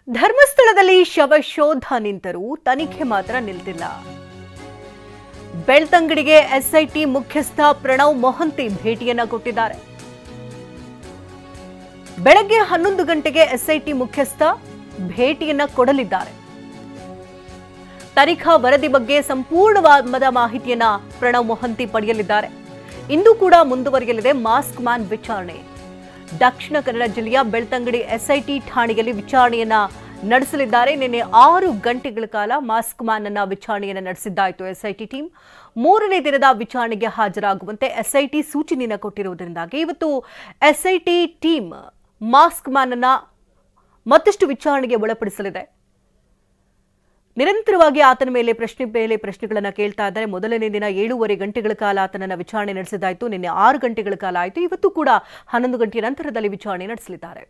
ಧರ್ಮಸ್ಥಳದಲ್ಲಿ ಶವಶೋಧ ನಿಂತರೂ ತನಿಖೆ ಮಾತ್ರ ನಿಲ್ತಿಲ್ಲ. ಬೆಳ್ತಂಗಡಿಗೆ ಎಸ್ಐಟಿ ಮುಖ್ಯಸ್ಥ ಪ್ರಣವ್ ಮೊಹಂತಿ ಭೇಟಿಯನ್ನ ಕೊಟ್ಟಿದ್ದಾರೆ. ಬೆಳಗ್ಗೆ 11 ಗಂಟೆಗೆ ಎಸ್ಐಟಿ ಮುಖ್ಯಸ್ಥ ಭೇಟಿಯನ್ನ ಕೊಡಲಿದ್ದಾರೆ. ತನಿಖಾ ವರದಿ ಬಗ್ಗೆ ಸಂಪೂರ್ಣವಾದ ಮಾಹಿತಿಯನ್ನ ಪ್ರಣವ್ ಮೊಹಂತಿ ಪಡೆಯಲಿದ್ದಾರೆ. ಇಂದು ಕೂಡ ಮುಂದುವರಿಯಲಿದೆ ಮಾಸ್ಕ್ ಮ್ಯಾನ್ ವಿಚಾರಣೆ. ದಕ್ಷಿಣ ಕನ್ನಡ ಜಿಲ್ಲೆಯ ಬೆಳ್ತಂಗಡಿ ಎಸ್ಐಟಿ ಠಾಣೆಯಲ್ಲಿ ವಿಚಾರಣೆಯನ್ನ ನಡೆಸಲಿದ್ದಾರೆ. ನಿನ್ನೆ 6 ಗಂಟೆಗಳ ಕಾಲ ಮಾಸ್ಕ್ ಮ್ಯಾನ್ ಅನ್ನ ವಿಚಾರಣೆಯನ್ನ ನಡೆಸಿದ್ದಾಯಿತು ಎಸ್ಐಟಿ ಟೀಮ್. 3ನೇ ದಿನದ ವಿಚಾರಣೆಗೆ ಹಾಜರಾಗುವಂತೆ ಎಸ್ಐಟಿ ಸೂಚನೆಯನ್ನ ಕೊಟ್ಟಿರುವುದರಿಂದಾಗಿ ಇವತ್ತು ಎಸ್ಐಟಿ ಟೀಮ್ ಮಾಸ್ಕ್ ಮ್ಯಾನ್ ಅನ್ನ ಮತ್ತಷ್ಟು ವಿಚಾರಣೆಗೆ ಒಳಪಡಿಸಲಿದೆ. ನಿರಂತರವಾಗಿ ಆತನ ಮೇಲೆ ಪ್ರಶ್ನೆಗಳನ್ನು ಕೇಳ್ತಾ ಇದ್ದಾರೆ. ಮೊದಲನೇ ದಿನ 7.5 ಗಂಟೆಗಳ ಕಾಲ ಆತನನ್ನ ವಿಚಾರಣೆ ನಡೆಸಿದ್ದಾಯಿತು. ನಿನ್ನೆ 6 ಗಂಟೆಗಳ ಕಾಲ ಆಯಿತು. ಇವತ್ತು ಕೂಡ 11 ಗಂಟೆಯ ನಂತರದಲ್ಲಿ ವಿಚಾರಣೆ ನಡೆಸಲಿದ್ದಾರೆ.